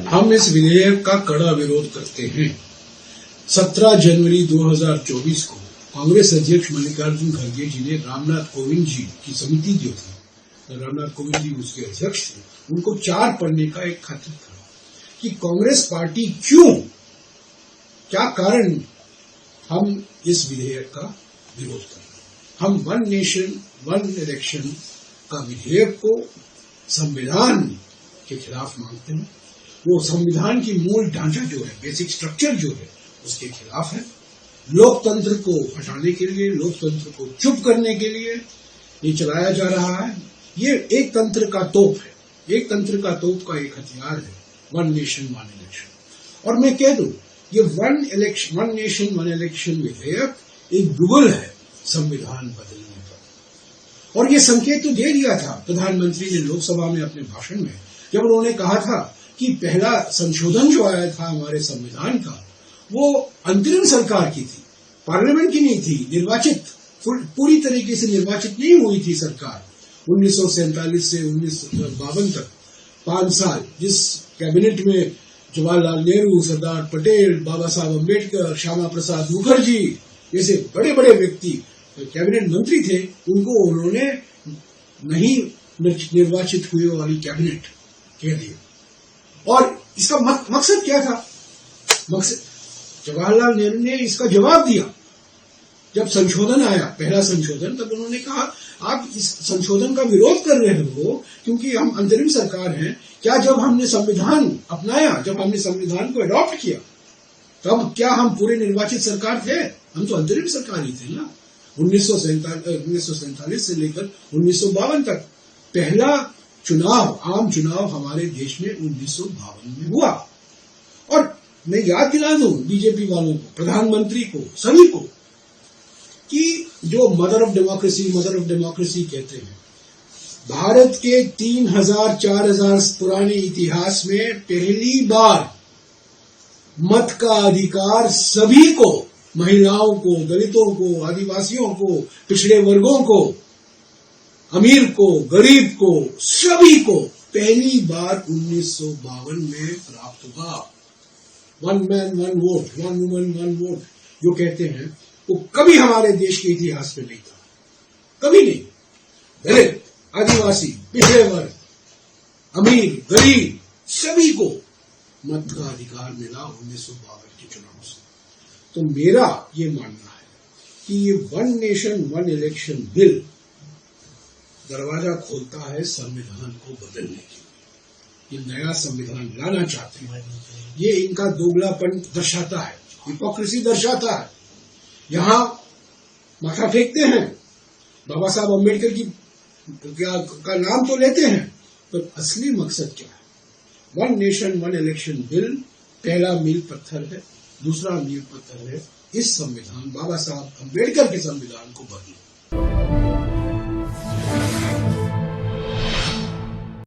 हम इस विधेयक का कड़ा विरोध करते हैं। 17 जनवरी 2024 को कांग्रेस अध्यक्ष मल्लिकार्जुन खड़गे जी ने रामनाथ कोविंद जी की समिति जो थी, रामनाथ कोविंद जी उसके अध्यक्ष थे, उनको 4 पन्ने का एक खत लिखा कि कांग्रेस पार्टी क्या कारण हम इस विधेयक का विरोध कर रहे हैं। हम 1 नेशन 1 इलेक्शन का विधेयक को संविधान के खिलाफ मानते हैं। वो संविधान की मूल ढांचा जो है, बेसिक स्ट्रक्चर जो है, उसके खिलाफ है। लोकतंत्र को हटाने के लिए, लोकतंत्र को चुप करने के लिए ये चलाया जा रहा है। ये एक तंत्र का तोप है, एक तंत्र का तोप का एक हथियार है 1 नेशन 1 इलेक्शन। और मैं कह दूं, ये 1 नेशन 1 इलेक्शन विधेयक एक दुगल है संविधान बदलने का। और ये संकेत तो दे दिया था प्रधानमंत्री ने लोकसभा में अपने भाषण में, जब उन्होंने कहा था कि पहला संशोधन जो आया था हमारे संविधान का, वो अंतरिम सरकार की थी, पार्लियामेंट की नहीं थी, निर्वाचित, पूरी तरीके से निर्वाचित नहीं हुई थी सरकार। 1947 से 1952 तक 5 साल, जिस कैबिनेट में जवाहरलाल नेहरू, सरदार पटेल, बाबा साहब अम्बेडकर, श्यामा प्रसाद मुखर्जी जैसे बड़े बड़े व्यक्ति कैबिनेट मंत्री थे, उनको उन्होंने नहीं निर्वाचित हुए वाली कैबिनेट कह दिया। और इसका मकसद क्या था? मकसद जवाहरलाल नेहरू ने इसका जवाब दिया जब संशोधन आया, पहला संशोधन, तब उन्होंने कहा आप इस संशोधन का विरोध कर रहे हो क्योंकि हम अंतरिम सरकार हैं। क्या जब हमने संविधान अपनाया, जब हमने संविधान को अडॉप्ट किया, तब क्या हम पूरे निर्वाचित सरकार थे? हम तो अंतरिम सरकार ही थे ना। 1947 से लेकर 1952 तक पहला चुनाव, आम चुनाव हमारे देश में 1952 में हुआ। और मैं याद दिला दूं बीजेपी वालों को, प्रधानमंत्री को, सभी को, कि जो मदर ऑफ डेमोक्रेसी कहते हैं, भारत के 3000-4000 पुराने इतिहास में पहली बार मत का अधिकार सभी को, महिलाओं को, दलितों को, आदिवासियों को, पिछड़े वर्गों को, अमीर को, गरीब को, सभी को पहली बार 1952 में प्राप्त हुआ। 1 मैन 1 वोट, 1 वुमन 1 वोट जो कहते हैं, वो कभी हमारे देश के इतिहास में नहीं था, कभी नहीं। दलित, आदिवासी, पिछड़े वर्ग, अमीर, गरीब, सभी को मत का अधिकार मिला 1952 के चुनाव से। तो मेरा ये मानना है कि ये 1 नेशन 1 इलेक्शन बिल दरवाजा खोलता है संविधान को बदलने के लिए। ये नया संविधान लाना चाहते हैं, ये इनका दोगलापन दर्शाता है, हिपोक्रेसी दर्शाता है। यहां माथा फेंकते हैं, बाबा साहब अम्बेडकर की का नाम तो लेते हैं, पर असली मकसद क्या है? 1 नेशन 1 इलेक्शन बिल पहला मील पत्थर है, दूसरा मील पत्थर है इस संविधान, बाबा साहब अम्बेडकर के संविधान को बदलना।